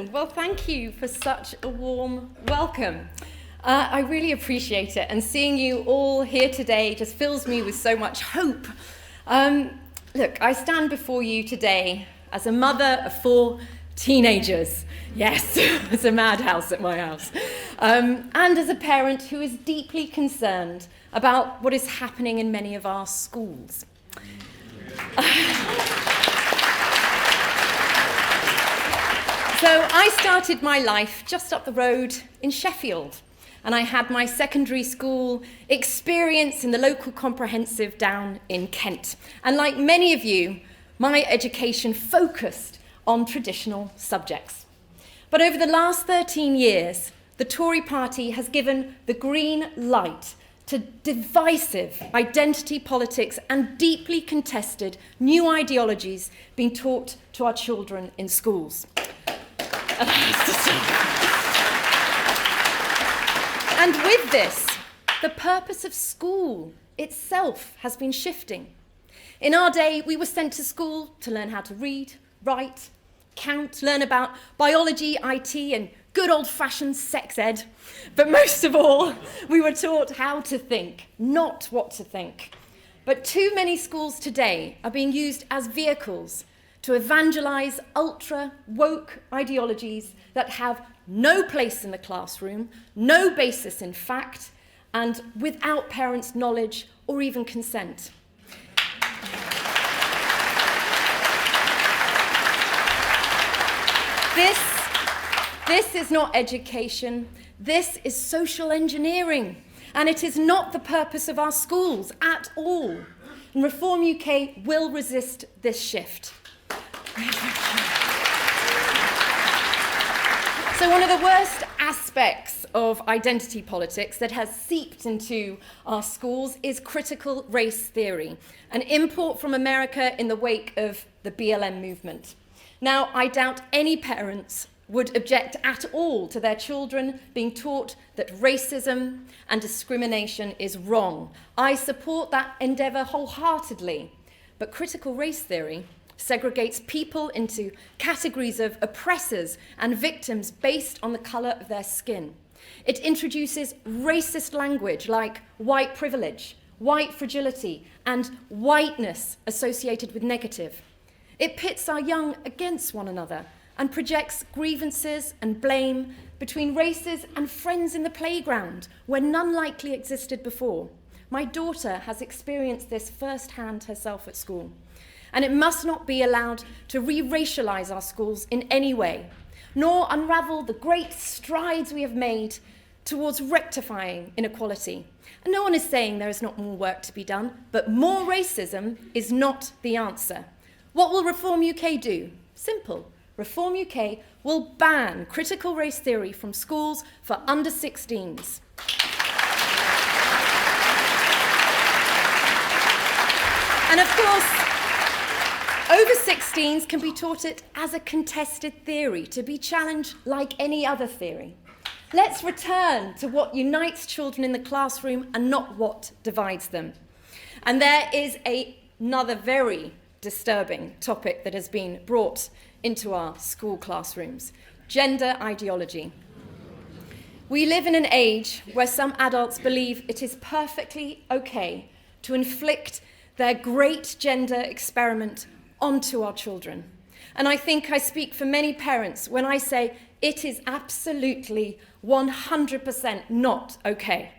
Hello. Well, thank you for such a warm welcome. I really appreciate it, and seeing you all here today just fills me with so much hope. Look, I stand before you today as a mother of 4 teenagers. Yes, it's a madhouse at my house. And as a parent who is deeply concerned about what is happening in many of our schools. So I started my life just up the road in Sheffield, and I had my secondary school experience in the local comprehensive down in Kent. And like many of you, my education focused on traditional subjects. But over the last 13 years, the Tory party has given the green light to divisive identity politics and deeply contested new ideologies being taught to our children in schools. And with this, the purpose of school itself has been shifting. In our day, we were sent to school to learn how to read, write, count, learn about biology, IT, and good old-fashioned sex ed. But most of all, we were taught how to think, not what to think. But too many schools today are being used as vehicles to evangelize ultra-woke ideologies that have no place in the classroom, no basis in fact, and without parents' knowledge or even consent. This is not education, this is social engineering, and it is not the purpose of our schools at all. And Reform UK will resist this shift. So one of the worst aspects of identity politics that has seeped into our schools is critical race theory, an import from America in the wake of the BLM movement. Now, I doubt any parents would object at all to their children being taught that racism and discrimination is wrong. I support that endeavour wholeheartedly. But critical race theory segregates people into categories of oppressors and victims based on the colour of their skin. It introduces racist language like white privilege, white fragility, and whiteness associated with negative. It pits our young against one another and projects grievances and blame between races and friends in the playground where none likely existed before. My daughter has experienced this firsthand herself at school. And it must not be allowed to re-racialise our schools in any way, nor unravel the great strides we have made towards rectifying inequality. And no one is saying there is not more work to be done, but more racism is not the answer. What will Reform UK do? Simple. Reform UK will ban critical race theory from schools for under 16s. And of course, over 16s can be taught it as a contested theory, to be challenged like any other theory. Let's return to what unites children in the classroom and not what divides them. And there is another very disturbing topic that has been brought into our school classrooms: gender ideology. We live in an age where some adults believe it is perfectly okay to inflict their great gender experiment onto our children. And I think I speak for many parents when I say it is absolutely 100% not okay.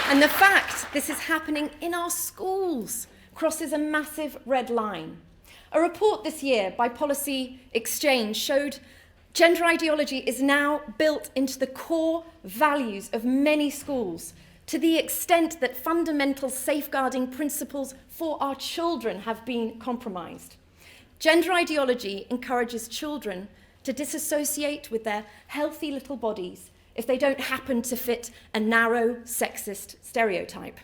And the fact this is happening in our schools crosses a massive red line. A report this year by Policy Exchange showed gender ideology is now built into the core values of many schools, to the extent that fundamental safeguarding principles for our children have been compromised. Gender ideology encourages children to disassociate with their healthy little bodies if they don't happen to fit a narrow, sexist stereotype.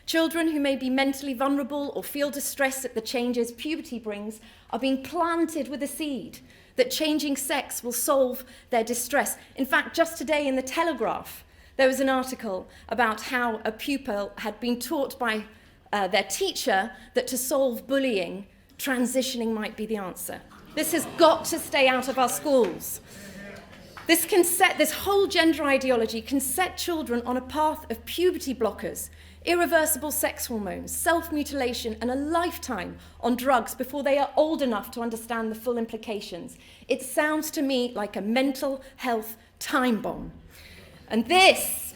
Children who may be mentally vulnerable or feel distress at the changes puberty brings are being planted with a seed that changing sex will solve their distress. In fact, just today in the Telegraph, there was an article about how a pupil had been taught by their teacher that to solve bullying, transitioning might be the answer. This has got to stay out of our schools. This whole gender ideology can set children on a path of puberty blockers, irreversible sex hormones, self-mutilation, and a lifetime on drugs before they are old enough to understand the full implications. It sounds to me like a mental health time bomb. And this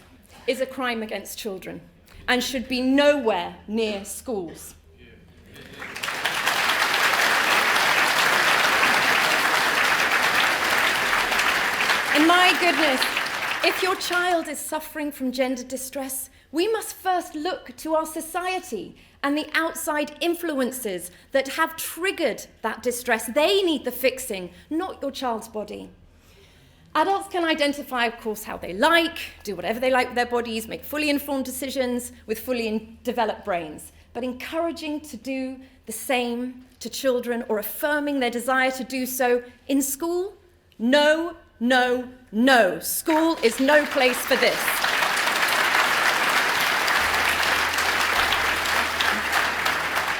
is a crime against children and should be nowhere near schools. And my goodness, if your child is suffering from gender distress, we must first look to our society and the outside influences that have triggered that distress. They need the fixing, not your child's body. Adults can identify, of course, how they like, do whatever they like with their bodies, make fully informed decisions with fully developed brains. But encouraging to do the same to children or affirming their desire to do so in school? No, no, no. School is no place for this.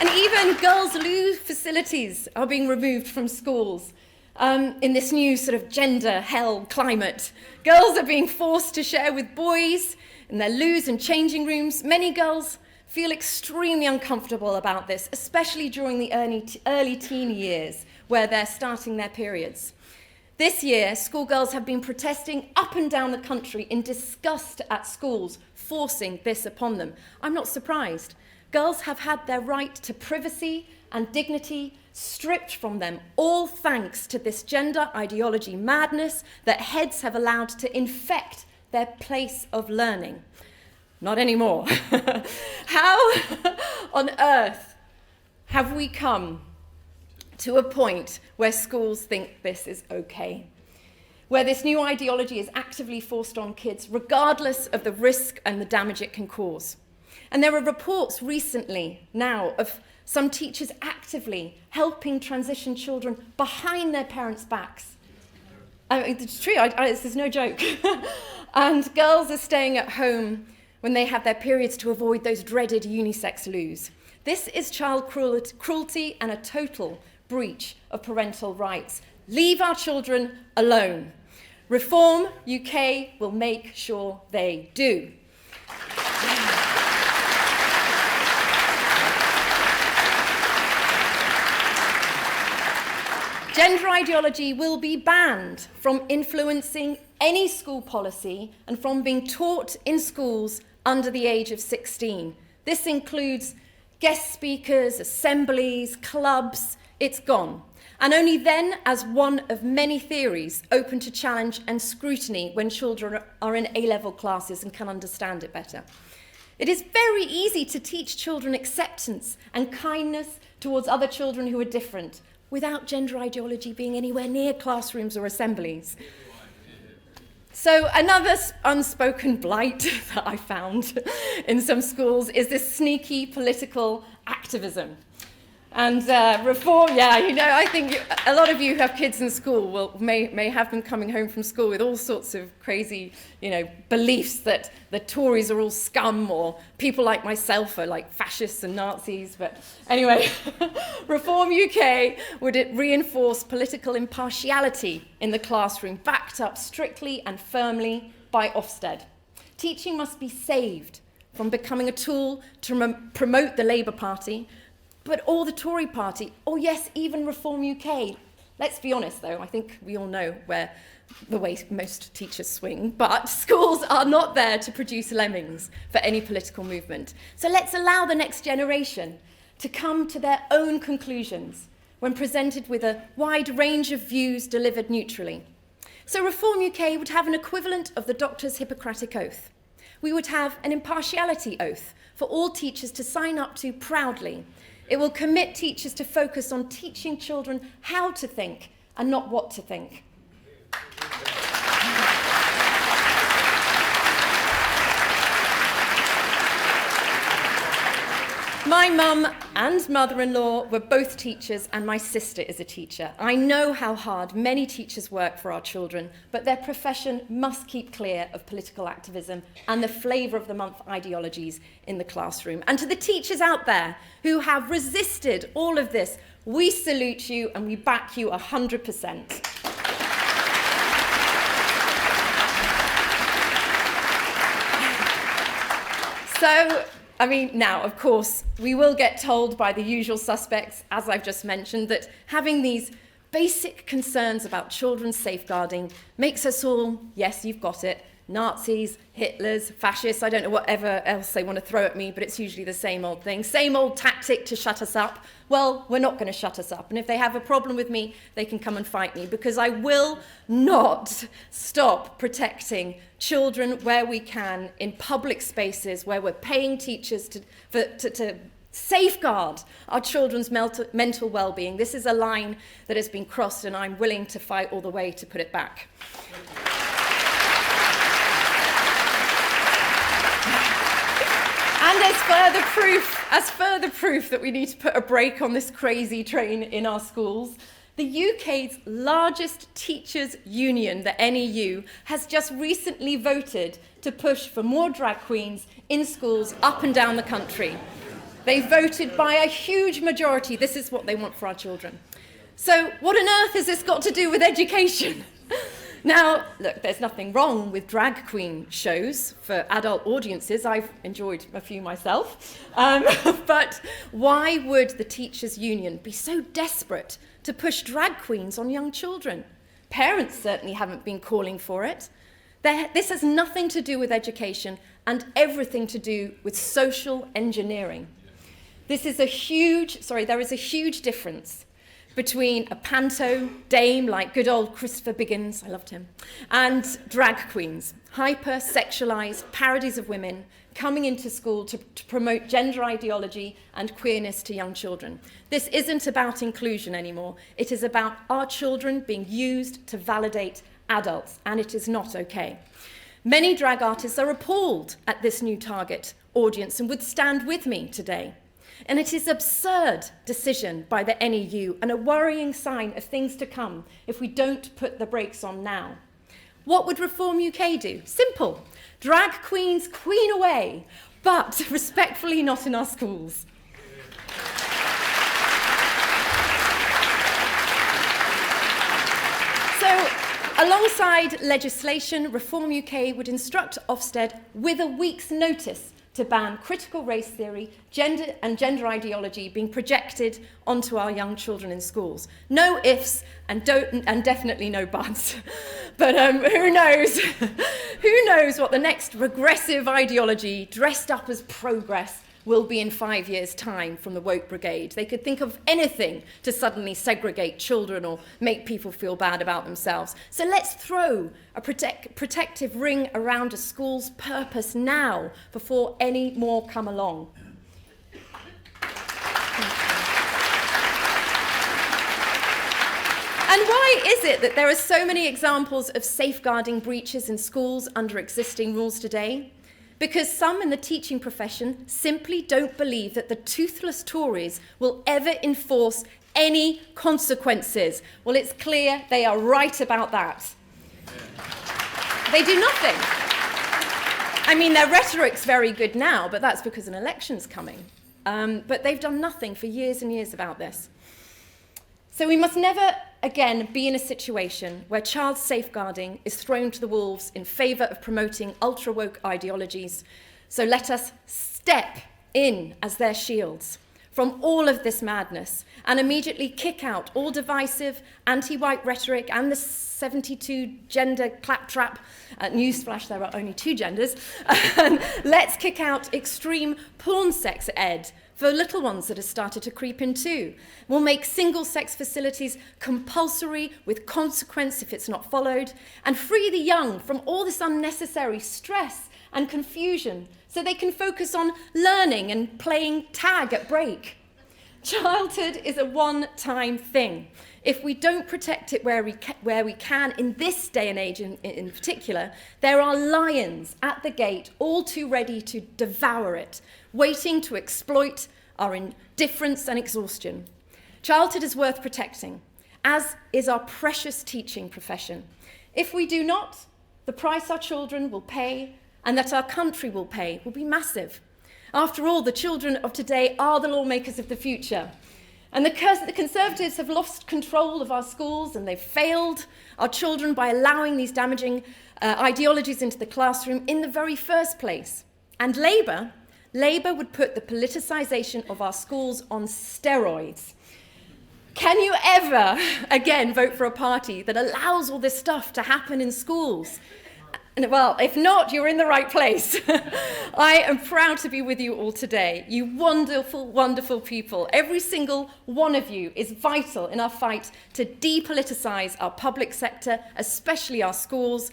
And even girls' loo facilities are being removed from schools. In this new sort of gender hell climate. Girls are being forced to share with boys in their loos and changing rooms. Many girls feel extremely uncomfortable about this, especially during the early teen years where they're starting their periods. This year, schoolgirls have been protesting up and down the country in disgust at schools, forcing this upon them. I'm not surprised. Girls have had their right to privacy and dignity stripped from them, all thanks to this gender ideology madness that heads have allowed to infect their place of learning. Not anymore. How on earth have we come to a point where schools think this is okay? Where this new ideology is actively forced on kids, regardless of the risk and the damage it can cause. And there are reports recently now of some teachers actively helping transition children behind their parents' backs. I mean, it's true, this is no joke. And girls are staying at home when they have their periods to avoid those dreaded unisex loos. This is child cruelty and a total breach of parental rights. Leave our children alone. Reform UK will make sure they do. Gender ideology will be banned from influencing any school policy and from being taught in schools under the age of 16. This includes guest speakers, assemblies, clubs. It's gone. And only then as one of many theories open to challenge and scrutiny when children are in A-level classes and can understand it better. It is very easy to teach children acceptance and kindness towards other children who are different, without gender ideology being anywhere near classrooms or assemblies. So another unspoken blight that I found in some schools is this sneaky political activism. And reform, I think a lot of you who have kids in school may have them coming home from school with all sorts of crazy, beliefs that the Tories are all scum or people like myself are like fascists and Nazis. But anyway, Reform UK would reinforce political impartiality in the classroom, backed up strictly and firmly by Ofsted. Teaching must be saved from becoming a tool to promote the Labour Party, or the Tory party, or yes, even Reform UK. Let's be honest, though, I think we all know the way most teachers swing, but schools are not there to produce lemmings for any political movement. So let's allow the next generation to come to their own conclusions when presented with a wide range of views delivered neutrally. So Reform UK would have an equivalent of the Doctor's Hippocratic Oath. We would have an impartiality oath for all teachers to sign up to proudly. It will commit teachers to focus on teaching children how to think and not what to think. My mum and mother-in-law were both teachers, and my sister is a teacher. I know how hard many teachers work for our children, but their profession must keep clear of political activism and the flavour of the month ideologies in the classroom. And to the teachers out there who have resisted all of this, we salute you and we back you 100%. So, now, of course, we will get told by the usual suspects, as I've just mentioned, that having these basic concerns about children's safeguarding makes us all, yes, you've got it, Nazis, Hitlers, fascists, I don't know whatever else they want to throw at me, but it's usually the same old thing, same old tactic to shut us up. Well, we're not going to shut us up. And if they have a problem with me, they can come and fight me, because I will not stop protecting children where we can in public spaces where we're paying teachers to safeguard our children's mental well-being. This is a line that has been crossed, and I'm willing to fight all the way to put it back. And as further proof that we need to put a brake on this crazy train in our schools, the UK's largest teachers' union, the NEU, has just recently voted to push for more drag queens in schools up and down the country. They voted by a huge majority. This is what they want for our children. So what on earth has this got to do with education? Now, look, there's nothing wrong with drag queen shows for adult audiences. I've enjoyed a few myself. But why would the teachers' union be so desperate to push drag queens on young children? Parents certainly haven't been calling for it. This has nothing to do with education and everything to do with social engineering. There is a huge difference between a panto dame like good old Christopher Biggins, I loved him, and drag queens, hyper-sexualized parodies of women coming into school to promote gender ideology and queerness to young children. This isn't about inclusion anymore. It is about our children being used to validate adults, and it is not okay. Many drag artists are appalled at this new target audience and would stand with me today. And it is an absurd decision by the NEU and a worrying sign of things to come if we don't put the brakes on now. What would Reform UK do? Simple. Drag queens queen away, but respectfully not in our schools. So, alongside legislation, Reform UK would instruct Ofsted with a week's notice to ban critical race theory, gender ideology being projected onto our young children in schools. No ifs and definitely no buts. But who knows? Who knows what the next regressive ideology dressed up as progress will be in 5 years' time from the woke brigade. They could think of anything to suddenly segregate children or make people feel bad about themselves. So let's throw a protective ring around a school's purpose now before any more come along. And why is it that there are so many examples of safeguarding breaches in schools under existing rules today? Because some in the teaching profession simply don't believe that the toothless Tories will ever enforce any consequences. Well, it's clear they are right about that. They do nothing. Their rhetoric's very good now, but that's because an election's coming. But they've done nothing for years and years about this. So we must never again be in a situation where child safeguarding is thrown to the wolves in favour of promoting ultra-woke ideologies. So let us step in as their shields from all of this madness and immediately kick out all divisive anti-white rhetoric and the 72 gender claptrap. Newsflash, there are only 2 genders. And let's kick out extreme porn sex ed for little ones that have started to creep in too. We'll make single-sex facilities compulsory with consequence if it's not followed, and free the young from all this unnecessary stress and confusion so they can focus on learning and playing tag at break. Childhood is a one-time thing. If we don't protect it where we can, in this day and age in particular, there are lions at the gate, all too ready to devour it, waiting to exploit our indifference and exhaustion. Childhood is worth protecting, as is our precious teaching profession. If we do not, the price our children will pay and that our country will pay will be massive. After all, the children of today are the lawmakers of the future. And the Conservatives have lost control of our schools, and they've failed our children by allowing these damaging ideologies into the classroom in the very first place. And Labour would put the politicisation of our schools on steroids. Can you ever, again, vote for a party that allows all this stuff to happen in schools? And, well, if not, you're in the right place. I am proud to be with you all today. You wonderful, wonderful people. Every single one of you is vital in our fight to depoliticise our public sector, especially our schools,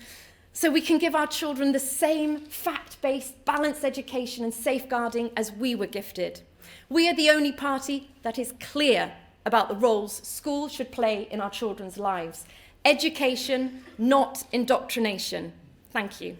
so we can give our children the same fact-based, balanced education and safeguarding as we were gifted. We are the only party that is clear about the roles school should play in our children's lives. Education, not indoctrination. Thank you.